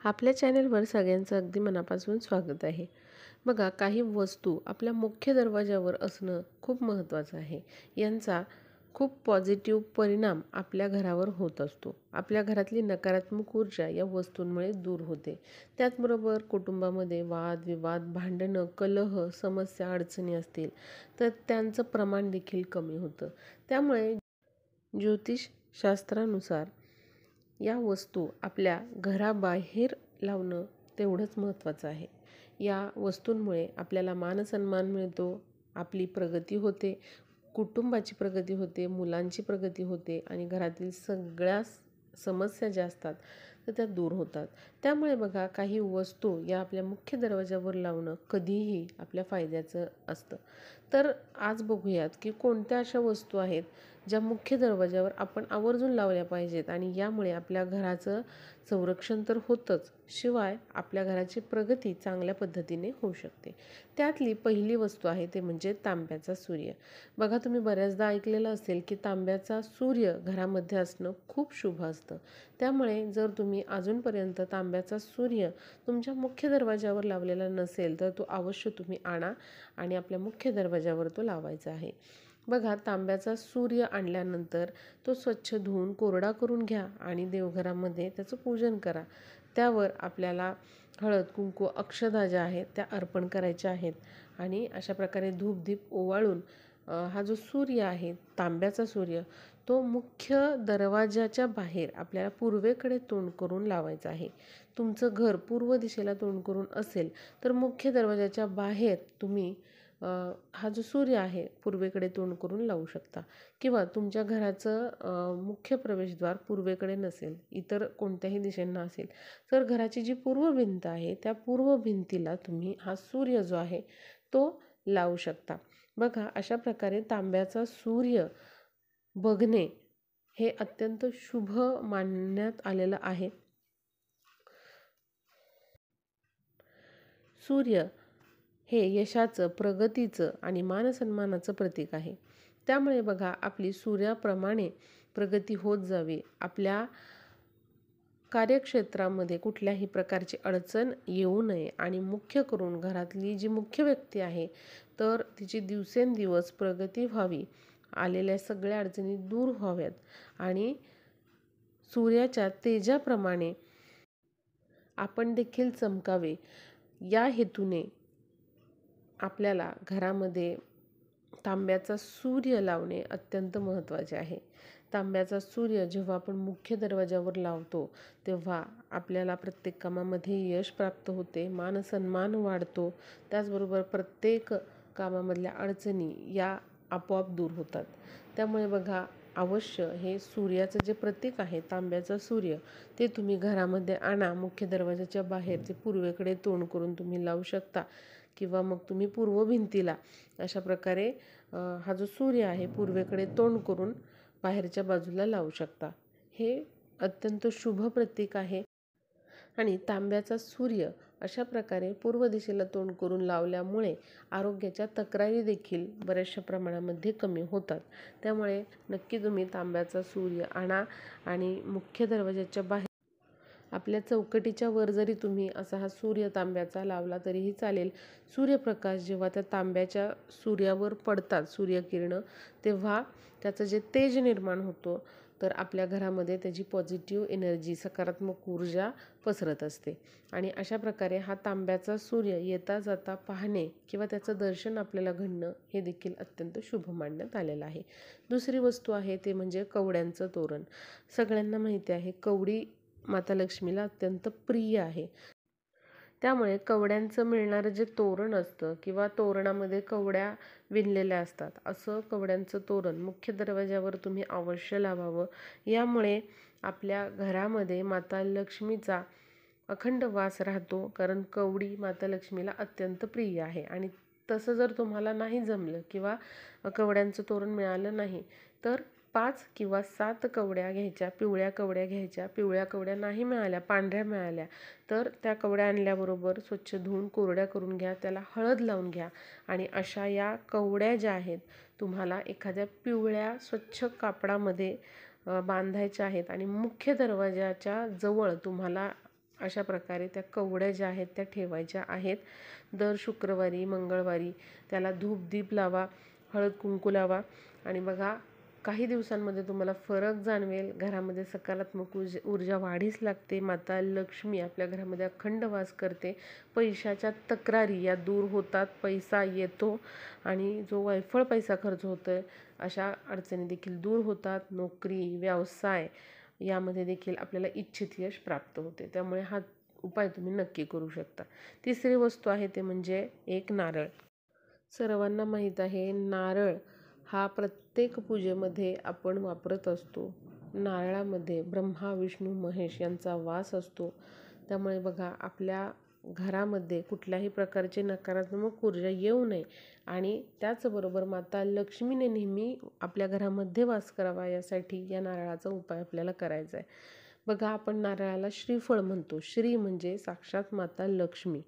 आपल्या चॅनेलवर सगळ्यांचं अगदी मनापासून स्वागत आहे. बघा, काही वस्तू आपल्या मुख्य दरवाजावर असणं खूप महत्त्वाचं आहे. यांचा खूप पॉझिटिव्ह परिणाम आपल्या घरावर होत असतो. आपल्या घरातली नकारात्मक ऊर्जा या वस्तूंमुळे दूर होते. त्याचबरोबर कुटुंबामध्ये वादविवाद, भांडणं, कलह, समस्या, अडचणी असतील तर त्यांचं प्रमाण देखील कमी होतं. त्यामुळे ज्योतिषशास्त्रानुसार या वस्तू आपल्या घराबाहेर लावणं तेवढंच महत्त्वाचं आहे. या वस्तूंमुळे आपल्याला मानसन्मान मिळतो, आपली प्रगती होते, कुटुंबाची प्रगती होते, मुलांची प्रगती होते आणि घरातील सगळ्या समस्या ज्या असतात तर त्या दूर होतात. त्यामुळे बघा, काही वस्तू या आपल्या मुख्य दरवाजावर लावणं कधीही आपल्या फायद्याचं असतं. तर आज बघूयात की कोणत्या अशा वस्तू आहेत ज्या मुख्य दरवाजावर आपण आवर्जून लावल्या पाहिजेत आणि यामुळे आपल्या घराचं संरक्षण तर होतंच, शिवाय आपल्या घराची प्रगती चांगल्या पद्धतीने होऊ शकते. त्यातली पहिली वस्तू आहे ते म्हणजे तांब्याचा सूर्य. बघा, तुम्ही बऱ्याचदा ऐकलेलं असेल की तांब्याचा सूर्य घरामध्ये असणं खूप शुभ असतं. त्यामुळे जर तुम्ही अजूनपर्यंत तांब्याचा सूर्य तुमच्या मुख्य दरवाजावर लावलेला नसेल तर तो अवश्य तुम्ही आणा आणि आपल्या मुख्य दरवाजावर तो लावायचा आहे. बघा, तांब्याचा सूर्य आणल्यानंतर तो स्वच्छ धुवून कोरडा करून घ्या आणि देवघरामध्ये त्याचं पूजन करा. त्यावर आपल्याला हळद, कुंकू, अक्षता ज्या आहेत त्या अर्पण करायच्या आहेत आणि अशा प्रकारे धूपदीप ओवाळून हा जो सूर्य आहे, तांब्याचा सूर्य, तो मुख्य दरवाजाच्या बाहेर आपल्याला पूर्वेकडे तोंड करून लावायचा आहे. तुमचं घर पूर्व दिशेला तोंड करून असेल तर मुख्य दरवाजाच्या बाहेर तुम्ही हा जो सूर्य आहे पूर्वेकडे तोंड करून लावू शकता. किंवा तुमच्या घराचं मुख्य प्रवेशद्वार पूर्वेकडे नसेल, इतर कोणत्याही दिशेनं असेल, तर घराची जी पूर्व भिंत आहे त्या पूर्व भिंतीला तुम्ही हा सूर्य जो आहे तो लावू शकता. बघा, अशा प्रकारे तांब्याचा सूर्य बघणे हे अत्यंत शुभ मानण्यात आलेलं आहे. सूर्य हे यशाचं, प्रगतीचं आणि मानसन्मानाचं प्रतीक आहे. त्यामुळे बघा, आपली सूर्याप्रमाणे प्रगती होत जावी, आपल्या कार्यक्षेत्रामध्ये कुठल्याही प्रकारची अडचण येऊ नये आणि मुख्य करून घरातली जी मुख्य व्यक्ती आहे तर तिची दिवसेंदिवस प्रगती व्हावी, आलेल्या सगळ्या अडचणी दूर व्हाव्यात आणि सूर्याच्या तेजाप्रमाणे आपण देखील चमकावे, या हेतूने आपल्याला घरामध्ये तांब्याचा सूर्य लावणे अत्यंत महत्त्वाचे आहे. तांब्याचा सूर्य जेव्हा आपण मुख्य दरवाजावर लावतो तेव्हा आपल्याला प्रत्येक कामामध्ये यश प्राप्त होते, मानसन्मान वाढतो, त्याचबरोबर प्रत्येक कामामधल्या अडचणी या आपोआप दूर होतात. त्यामुळे बघा, अवश्य हे सूर्याचं जे प्रतीक आहे तांब्याचा सूर्य, ते तुम्ही घरामध्ये आणा. मुख्य दरवाजाच्या बाहेर ते पूर्वेकडे तोंड करून तुम्ही लावू शकता किंवा मग तुम्ही पूर्व भिंतीला अशा प्रकारे हा जो सूर्य आहे पूर्वेकडे तोंड करून बाहेरच्या बाजूला लावू शकता. हे अत्यंत शुभ प्रतीक आहे आणि तांब्याचा सूर्य अशा प्रकारे पूर्व दिशेला तोंड करून लावल्यामुळे आरोग्याच्या तक्रारी देखील बऱ्याचशा प्रमाणामध्ये कमी होतात. त्यामुळे नक्की तुम्ही तांब्याचा सूर्य आणा आणि मुख्य दरवाजाच्या बाहेर आपल्या चौकटीच्या वर जरी तुम्ही असा हा सूर्य तांब्याचा लावला तरीही चालेल. सूर्यप्रकाश जेव्हा त्या तांब्याच्या सूर्यावर पडतात, सूर्यकिरणं, तेव्हा त्याचं जे तेज निर्माण होतं तर आपल्या घरामध्ये त्याची पॉझिटिव्ह एनर्जी, सकारात्मक ऊर्जा पसरत असते आणि अशा प्रकारे हा तांब्याचा सूर्य येता जाता पाहणे किंवा त्याचं दर्शन आपल्याला घडणं हे देखील अत्यंत शुभ मानण्यात आलेलं आहे. दुसरी वस्तू आहे ते म्हणजे कवड्यांचं तोरण. सगळ्यांना माहिती आहे, कवडी माता लक्ष्मीला अत्यंत प्रिय आहे. त्यामुळे कवड्यांचं मिळणारं जे तोरण असतं किंवा तोरणामध्ये कवड्या विणलेल्या असतात, असं कवड्यांचं तोरण मुख्य दरवाजावर तुम्ही अवश्य लावावं. यामुळे आपल्या घरामध्ये माता लक्ष्मीचा अखंड वास राहतो, कारण कवडी माता लक्ष्मीला अत्यंत प्रिय आहे. आणि तसं जर तुम्हाला नाही जमलं किंवा कवड्यांचं तोरण मिळालं नाही तर 5 किंवा 7 कवड्या घ्यायच्या, पिवळ्या कवड्या घ्यायच्या. पिवळ्या कवड्या नाही मिळाल्या, पांढऱ्या मिळाल्या तर त्या कवड्या आणल्याबरोबर स्वच्छ धुवून कोरड्या करून घ्या, त्याला हळद लावून घ्या आणि अशा या कवड्या ज्या आहेत तुम्हाला एखाद्या पिवळ्या स्वच्छ कापडामध्ये बांधायच्या आहेत आणि मुख्य दरवाजाच्या जवळ तुम्हाला अशा प्रकारे त्या कवड्या ज्या आहेत त्या ठेवायच्या आहेत. दर शुक्रवारी मंगळवारी त्याला धूप दीप लावा, हळद कुंकू लावा आणि बघा काही दिवसांमध्ये तुम्हाला फरक जाणवेल. घरामध्ये सकारात्मक ऊर्जा वाढीस लागते. माता लक्ष्मी आपल्या घरामध्ये अखंड वास करते. पैशाच्या तक्रारी या दूर होतात, पैसा येतो आणि जो वायफळ पैसा खर्च होतोय अशा अडचणी देखील दूर होतात. नोकरी व्यवसाय यामध्ये देखील आपल्याला इच्छित यश प्राप्त होते. त्यामुळे हा उपाय तुम्ही नक्की करू शकता. तिसरी वस्तू आहे ते म्हणजे एक नारळ. सर्वांना माहीत आहे नारळ हा प्रत्येक पूजेमध्ये आपण वापरत असतो. नारळामध्ये ब्रह्मा विष्णू महेश यांचा वास असतो. त्यामुळे बघा आपल्या घरामध्ये कुठल्याही प्रकारची नकारात्मक ऊर्जा येऊ नये आणि त्याचबरोबर माता लक्ष्मीने नेहमी आपल्या घरामध्ये वास करावा यासाठी या नारळाचा उपाय आपल्याला करायचा आहे. बघा आपण नारळाला श्रीफळ म्हणतो. श्री म्हणजे साक्षात माता लक्ष्मी.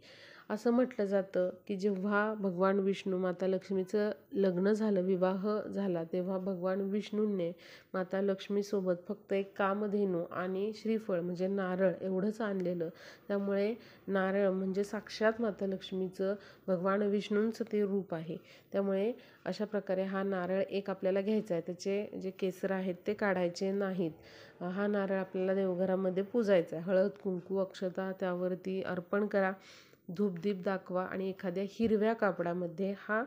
असं म्हटलं जातं की जेव्हा भगवान विष्णू माता लक्ष्मीचं लग्न झालं, विवाह झाला, तेव्हा भगवान विष्णूंनी माता लक्ष्मीसोबत फक्त एक कामधेनू आणि श्रीफळ म्हणजे नारळ एवढंच आणलेलं. त्यामुळे नारळ म्हणजे साक्षात माता लक्ष्मीचं भगवान विष्णूंचं ते रूप आहे. त्यामुळे अशा प्रकारे हा नारळ एक आपल्याला घ्यायचा आहे. त्याचे जे केसर आहेत ते काढायचे नाहीत. हा नारळ आपल्याला देवघरामध्ये पूजायचा आहे. हळद कुंकू अक्षता त्यावरती अर्पण करा, धूपदीप दाखवा आणि एखाद्या हिरव्या कापडामध्ये हा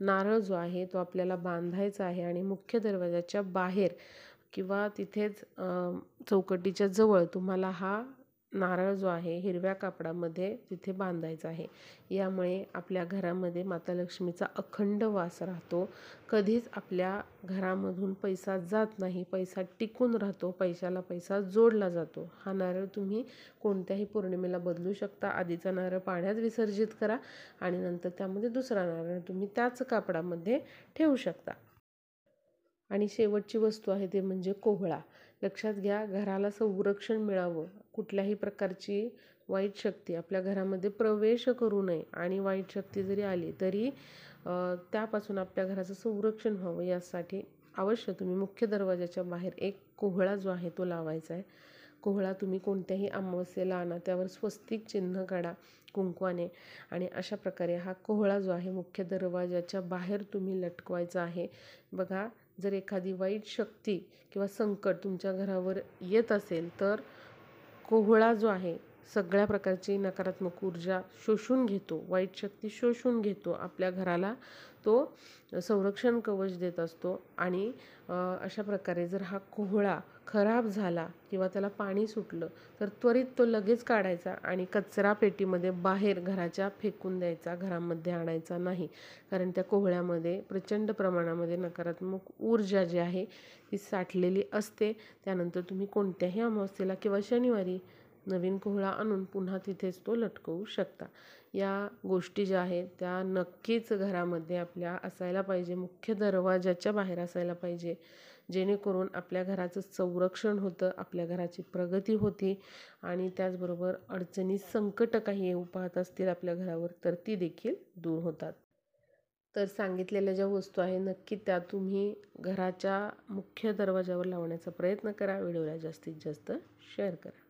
नारळ जो आहे तो आपल्याला बांधायचा आहे आणि मुख्य दरवाजाच्या बाहेर किंवा तिथेच चौकटीच्या जवळ तुम्हाला हा नारळ जो आहे हिरव्या कापडामध्ये तिथे बांधायचा आहे. यामुळे आपल्या घरामध्ये माता लक्ष्मीचा अखंड वास राहतो. कधीच आपल्या घरामधून पैसा जात नाही, पैसा टिकून राहतो, पैशाला पैसा जोडला जातो. हा नारळ तुम्ही कोणत्याही पौर्णिमेला बदलू शकता. आधीचा नारळ पाण्यात विसर्जित करा आणि नंतर त्यामध्ये दुसरा नारळ तुम्ही त्याच कापडामध्ये ठेवू शकता. आणि शेवटची वस्तू आहे ते म्हणजे कोहळा. लक्षात घ्या, घराला संरक्षण मिळावं, कुठल्याही प्रकारची वाईट शक्ती आपल्या घरामध्ये प्रवेश करू नये आणि वाईट शक्ती जरी आली तरी त्यापासून आपल्या घराचं संरक्षण व्हावं यासाठी अवश्य तुम्ही मुख्य दरवाजाच्या बाहेर एक कोहळा जो आहे तो लावायचा आहे. कोहळा तुम्ही कोणत्याही अमावस्येला आणा, त्यावर स्वस्तिक चिन्ह काढा कुंकवाने आणि अशा प्रकारे हा कोहळा जो आहे मुख्य दरवाजाच्या बाहेर तुम्ही लटकवायचा आहे. बघा जर एखादी वाईट शक्ती किंवा संकट तुमच्या घरावर येत असेल तर कोहळा जो आहे सगळ्या प्रकारची नकारात्मक ऊर्जा शोषून घेतो, वाईट शक्ती शोषून घेतो, आपल्या घराला तो संरक्षण कवच देत असतो. आणि अशा प्रकारे जर हा कोहळा खराब झाला किंवा त्याला पाणी सुटलं तर त्वरित तो लगेच काढायचा आणि कचरा पेटीमध्ये बाहेर घराच्या फेकून द्यायचा, घरामध्ये आणायचा नाही. कारण त्या कोहळ्यामध्ये प्रचंड प्रमाणामध्ये नकारात्मक ऊर्जा जी आहे ती साठलेली असते. त्यानंतर तुम्ही कोणत्याही अमावस्येला किंवा शनिवारी नवीन कोहळा आणून पुन्हा तिथेच तो लटकवू शकता. या गोष्टी ज्या आहेत त्या नक्कीच घरामध्ये आपल्या असायला पाहिजे, मुख्य दरवाजाच्या बाहेर असायला पाहिजे, जेणेकरून आपल्या घराचं संरक्षण होतं, आपल्या घराची प्रगती होती आणि त्याचबरोबर अडचणी संकट काही येऊ पाहत असतील आपल्या घरावर तर ती देखील दूर होतात. तर सांगितलेल्या ज्या वस्तू आहे नक्की त्या तुम्ही घराच्या मुख्य दरवाजावर लावण्याचा प्रयत्न करा. व्हिडिओला जास्तीत जास्त शेअर करा.